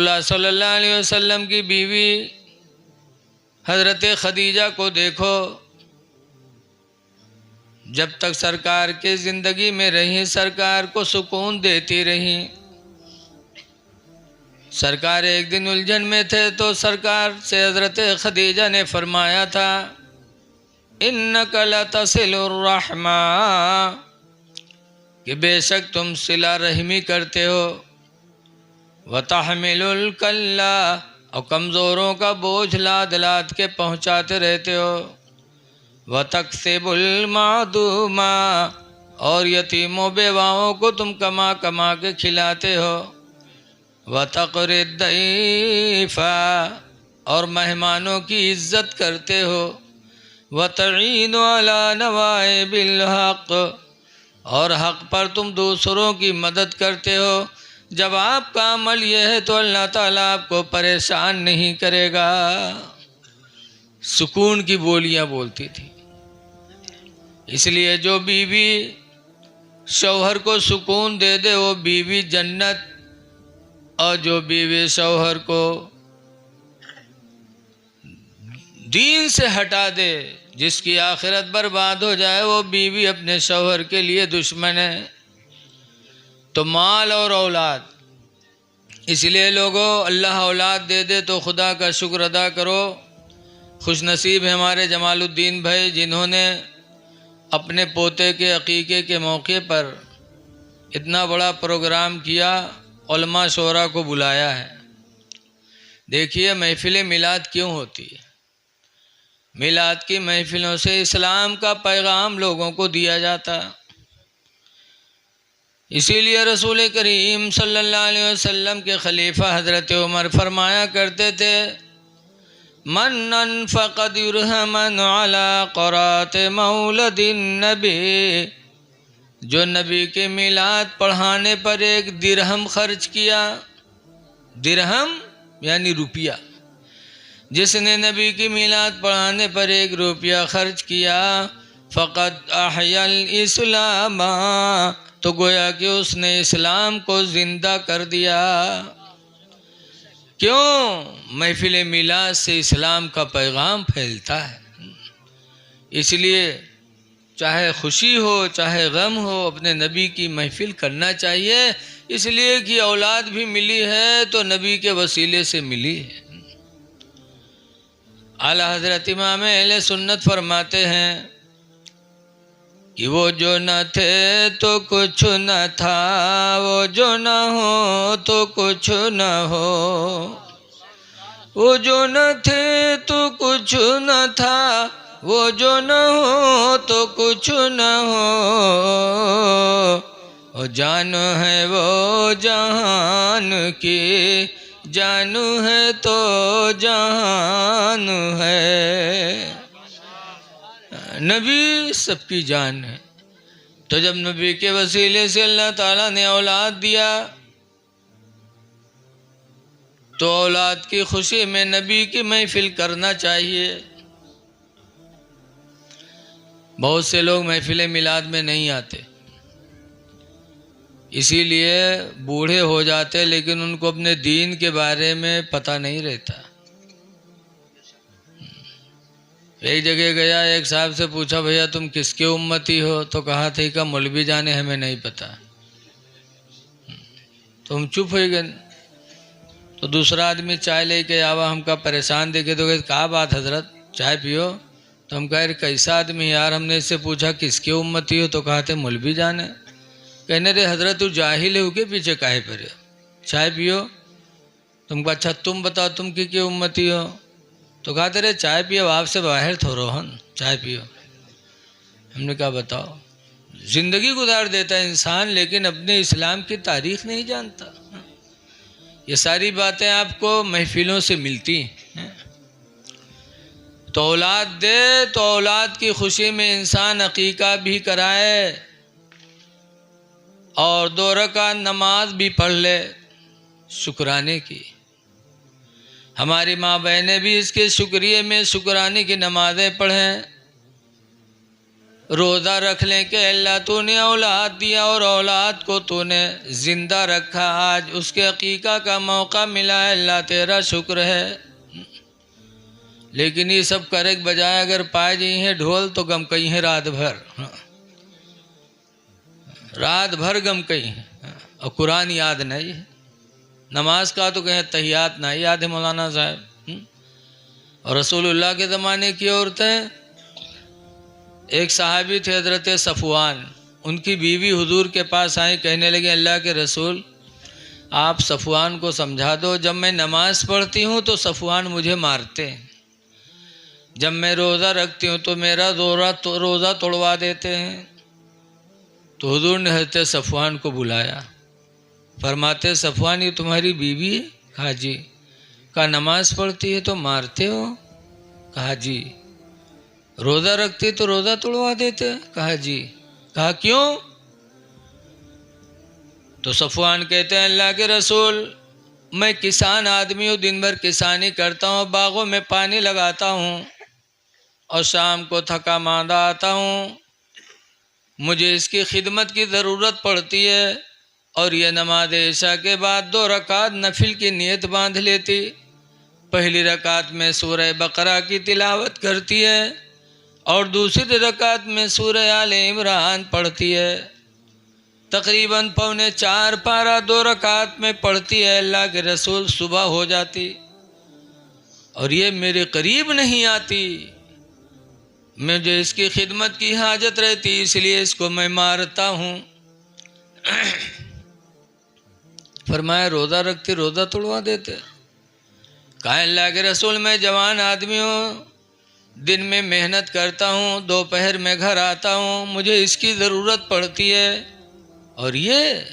सल्लल्लाहु अलैहि वसल्लम की बीवी हज़रत खदीजा को देखो, जब तक सरकार के ज़िंदगी में रही सरकार को सुकून देती रही। सरकार एक दिन उलझन में थे तो सरकार से हज़रत खदीजा ने फरमाया था, इन्नका लतसिलुर रहमा, कि बेशक तुम सिला रहमी करते हो, व तहमिलुल कल्ला, और कमज़ोरों का बोझ लाद लाद के पहुँचाते रहते हो, व तक्सिबुल मादूमा, और यतीमों बेवाओं को तुम कमा कमा के खिलाते हो, व तक़रिद दैफ़ा, और मेहमानों की इज़्ज़त करते हो, व तईनु अला नवाइबिल हक़, और हक़ पर तुम दूसरों की मदद करते हो। जब आपका अमल यह है तो अल्लाह ताला आपको परेशान नहीं करेगा। सुकून की बोलियां बोलती थी। इसलिए जो बीवी शौहर को सुकून दे दे वो बीवी जन्नत, और जो बीवी शौहर को दीन से हटा दे, जिसकी आखिरत बर्बाद हो जाए, वो बीवी अपने शौहर के लिए दुश्मन है। तो माल और औलाद, इसलिए लोगों अल्लाह औलाद दे दे तो खुदा का शुक्र अदा करो। खुश नसीब है हमारे जमालुद्दीन भाई, जिन्होंने अपने पोते के अकीक़े के मौके पर इतना बड़ा प्रोग्राम किया, उलमा शोरा को बुलाया है। देखिए महफिल मिलाद क्यों होती है। मिलाद की महफिलों से इस्लाम का पैगाम लोगों को दिया जाता। इसीलिए रसूल करीम सल्लल्लाहु अलैहि वसल्लम के खलीफा हज़रत उमर फरमाया करते थे, मन अनफ़क़ दिरहमन अला क़रात मौलदिन नबी, जो नबी के मिलाद पढ़ाने पर एक दिरहम खर्च किया, दिरहम यानी रुपया, जिसने नबी की मिलाद पढ़ाने पर एक रुपया खर्च किया, फ़क़द अहयल इस्लाम, तो गोया कि उसने इस्लाम को ज़िंदा कर दिया। क्यों? महफिल मिलाद से इस्लाम का पैगाम फैलता है। इसलिए चाहे खुशी हो चाहे गम हो, अपने नबी की महफिल करना चाहिए। इसलिए कि औलाद भी मिली है तो नबी के वसीले से मिली है। आला हज़रत इमाम अहले सुन्नत फरमाते हैं कि वो जो न थे तो कुछ न था, वो जो न हो तो कुछ न हो, वो जो न थे तो कुछ न था, वो जो न हो तो कुछ न हो, वो जान है वो जहान की, जानू है तो जहान है। नबी सबकी जान है। तो जब नबी के वसीले से अल्लाह ताला ने औलाद दिया तो औलाद की खुशी में नबी की महफिल करना चाहिए। बहुत से लोग महफिल मिलाद में नहीं आते, इसीलिए बूढ़े हो जाते, लेकिन उनको अपने दीन के बारे में पता नहीं रहता। एक जगह गया, एक साहब से पूछा, भैया तुम किसके उम्मती हो? तो कहा था कि मौलवी जाने, हमें नहीं पता। तो हम चुप हो गए। तो दूसरा आदमी चाय लेके आवा, हमका परेशान देखे तो कहे, कहा बात हजरत, चाय पियो। तो हम कहे, कैसा आदमी यार? हमने इससे पूछा किसके उम्मती हो? तो कहा थे मौलवी जाने। कहने रे हजरत तू जाहिल है, के पीछे काहे पर चाय पियो। तुमको अच्छा तुम बताओ तुम की उम्मती हो? तो कहा तेरे चाय पियो, आपसे बाहर थोड़ो हन, चाय पियो। हमने कहा बताओ। ज़िंदगी गुजार देता है इंसान, लेकिन अपने इस्लाम की तारीख़ नहीं जानता। ये सारी बातें आपको महफिलों से मिलती हैं। तो औलाद दे तो औलाद की खुशी में इंसान अकीका भी कराए और 2 रकात नमाज भी पढ़ ले शुक्राने की। हमारी माँ बहनें भी इसके शुक्रिया में शुक्राने की नमाज़ें पढ़ें। रोज़ा रख लें कि अल्लाह तूने औलाद दिया और औलाद को तूने ज़िंदा रखा, आज उसके अकीक़ा का मौका मिला है, अल्लाह तेरा शुक्र है। लेकिन ये सब करे के बजाय अगर पाए जी हैं ढोल तो गम कही हैं रात भर, रात भर गम कही हैं, और कुरान याद नहीं है, नमाज का तो कहें तहियात नहीं याद है मौलाना साहब। और रसूलुल्लाह के ज़माने की औरतें, एक सहाबी थे हज़रत सफ़वान, उनकी बीवी हुजूर के पास आई, कहने लगे अल्लाह के रसूल आप सफ़वान को समझा दो, जब मैं नमाज़ पढ़ती हूँ तो सफ़वान मुझे मारते हैं, जब मैं रोज़ा रखती हूँ तो मेरा रोज़ा तोड़वा देते हैं। तो हुजूर ने हज़रत सफ़वान को बुलाया, फरमाते सफ़वान ये तुम्हारी बीवी है? कहा जी। कहा नमाज़ पढ़ती है तो मारते हो? कहा जी। रोज़ा रखती तो रोज़ा तोड़वा देते? कहा जी। कहा क्यों? तो सफ़वान कहते हैं अल्लाह के रसूल मैं किसान आदमी हूँ, दिन भर किसानी करता हूँ, बागों में पानी लगाता हूँ और शाम को थका मांदा आता हूँ, मुझे इसकी खिदमत की ज़रूरत पड़ती है। और यह नमाज इशा के बाद 2 रकात नफिल की नीयत बांध लेती, पहली रकात में सूरह बकरा की तिलावत करती है और दूसरी रकात में सूरह आले इमरान पढ़ती है, तकरीबन 3:45 पारा 2 रकात में पढ़ती है। अल्लाह के रसूल सुबह हो जाती और ये मेरे करीब नहीं आती, मुझे इसकी खिदमत की हाजत रहती, इसलिए इसको मैं मारता हूँ। फरमाया रोज़ा रखते रोज़ा तोड़वा देते? कहा अल्लाह के रसूल मैं जवान आदमी हूँ, दिन में मेहनत करता हूँ, दोपहर में घर आता हूँ, मुझे इसकी ज़रूरत पड़ती है, और ये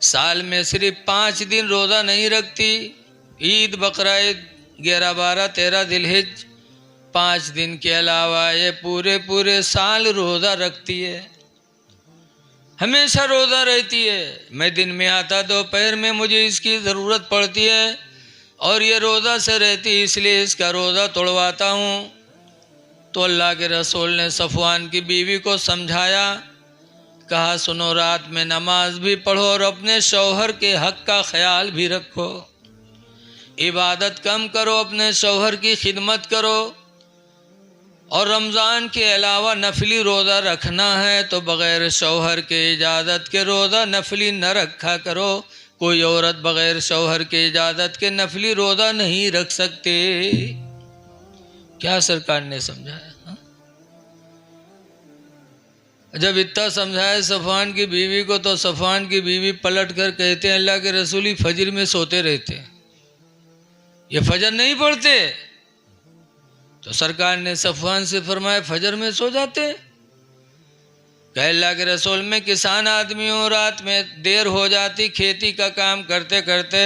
साल में सिर्फ 5 दिन रोज़ा नहीं रखती, ईद बकरा ईद 11, 12, 13 जिलहिज 5 दिन के अलावा ये पूरे साल रोज़ा रखती है, हमेशा रोज़ा रहती है। मैं दिन में आता, दोपहर में मुझे इसकी ज़रूरत पड़ती है और ये रोज़ा से रहती, इसलिए इसका रोज़ा तोड़वाता हूँ। तो अल्लाह के रसूल ने सफ़वान की बीवी को समझाया, कहा सुनो रात में नमाज भी पढ़ो और अपने शौहर के हक़ का ख्याल भी रखो, इबादत कम करो, अपने शौहर की खिदमत करो, और रमज़ान के अलावा नफली रोज़ा रखना है तो बग़ैर शौहर के इजाज़त के रोज़ा नफली न रखा करो। कोई औरत बग़ैर शौहर के इजाज़त के नफली रोज़ा नहीं रख सकते। क्या सरकार ने समझाया? जब इतना समझाया सफ़वान की बीवी को, तो सफ़वान की बीवी पलट कर कहते हैं अल्लाह के रसूल फजर में सोते रहते, ये फजर नहीं पढ़ते? तो सरकार ने सफ़वान से फरमाया फजर में सो जाते? कह अल्लाह के रसूल में किसान आदमी हूँ, रात में देर हो जाती, खेती का काम करते करते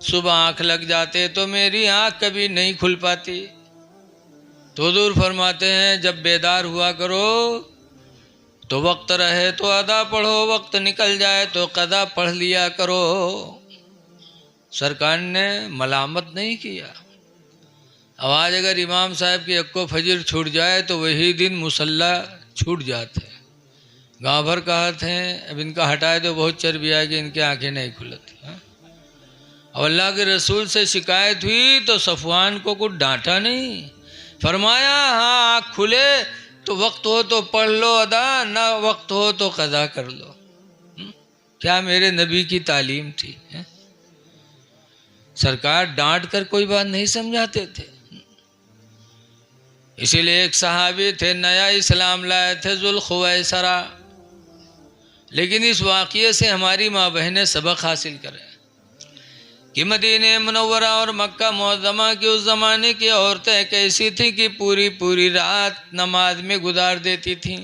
सुबह आँख लग जाते तो मेरी आँख कभी नहीं खुल पाती। तो हुजूर फरमाते हैं जब बेदार हुआ करो तो वक्त रहे तो अदा पढ़ो, वक्त निकल जाए तो कदा पढ़ लिया करो। सरकार ने मलामत नहीं किया। अब आज अगर इमाम साहब की अक्को फजर छूट जाए तो वही दिन मुसल्ला छूट जाते हैं। गाँव भर कहते हैं अब इनका हटाए तो बहुत चर्बी आएगी, इनकी आंखें नहीं खुलती। अब अल्लाह के रसूल से शिकायत हुई तो सफ़वान को कुछ डांटा नहीं, फरमाया हाँ आँख खुले तो वक्त हो तो पढ़ लो अदा, ना वक्त हो तो कदा कर लो। क्या मेरे नबी की तालीम थी? सरकार डांट कर कोई बात नहीं समझाते थे। इसीलिए एक सहाबी थे, नया इस्लाम लाए थे, ज़ुल्ख़ुवैसरा, लेकिन इस वाक़ये से हमारी माँ बहनें सबक हासिल करें कि मदीने मुनव्वरा और मक्का मुअज़्ज़मा की उस ज़माने की औरतें कैसी थी कि पूरी पूरी रात नमाज में गुजार देती थीं।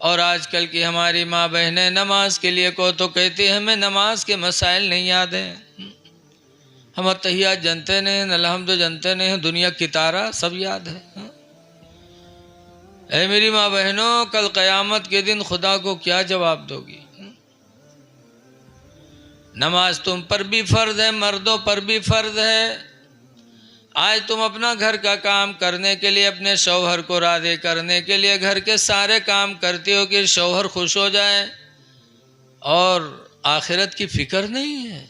और आजकल की हमारी माँ बहनें नमाज के लिए को तो कहती हैं हमें नमाज के मसाइल नहीं याद हैं, हम तहियात जानते नहीं, अलहम्द जानते नहीं, दुनिया की तारा सब याद है। ऐ मेरी माँ बहनों, कल क़यामत के दिन खुदा को क्या जवाब दोगी? नमाज तुम पर भी फ़र्ज़ है, मर्दों पर भी फ़र्ज़ है। आज तुम अपना घर का काम करने के लिए, अपने शौहर को राज़ी करने के लिए घर के सारे काम करते हो कि शौहर खुश हो जाए, और आखिरत की फिक्र नहीं है।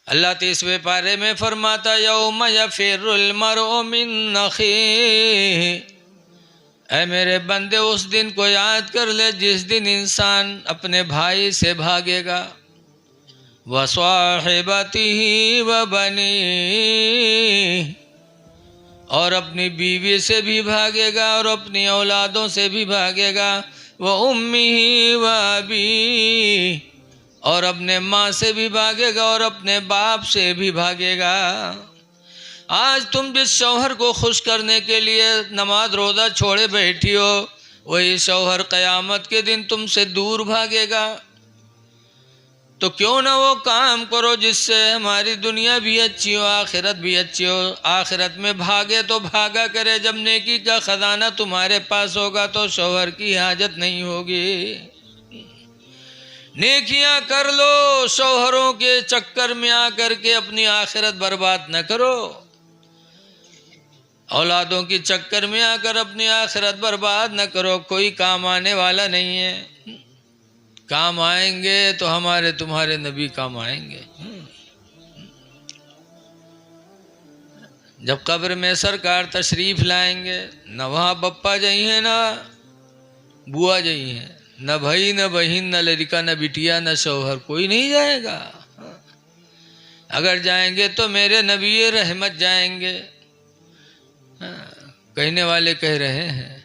अल्लाह 30वें पारे में फरमाता यौम यफिरुल मरउ मिन अखीही, ऐ मेरे बंदे उस दिन को याद कर ले जिस दिन इंसान अपने भाई से भागेगा, व स्वाहिबतिही व बनी, और अपनी बीवी से भी भागेगा और अपनी औलादों से भी भागेगा, व उम्मीही व अबी, और अपने माँ से भी भागेगा और अपने बाप से भी भागेगा। आज तुम जिस शौहर को खुश करने के लिए नमाज रोज़ा छोड़े बैठी हो, वही शौहर क़यामत के दिन तुमसे दूर भागेगा। तो क्यों ना वो काम करो जिससे हमारी दुनिया भी अच्छी हो, आखिरत भी अच्छी हो। आखिरत में भागे तो भागा करे, जब नेकी का ख़जाना तुम्हारे पास होगा तो शौहर की हाजत नहीं होगी। नेकियां कर लो, शौहरों के चक्कर में आकर के अपनी आखिरत बर्बाद न करो। औलादों के चक्कर में आकर अपनी आखिरत बर्बाद न करो, कोई काम आने वाला नहीं है। काम आएंगे तो हमारे तुम्हारे नबी काम आएंगे। जब कब्र में सरकार तशरीफ लाएंगे, न वहाँ बप्पा जई हैं न बुआ जई हैं, न भाई न बहन न लड़का न बिटिया न शौहर, कोई नहीं जाएगा। अगर जाएंगे तो मेरे नबी रहमत जाएंगे। कहने वाले कह रहे हैं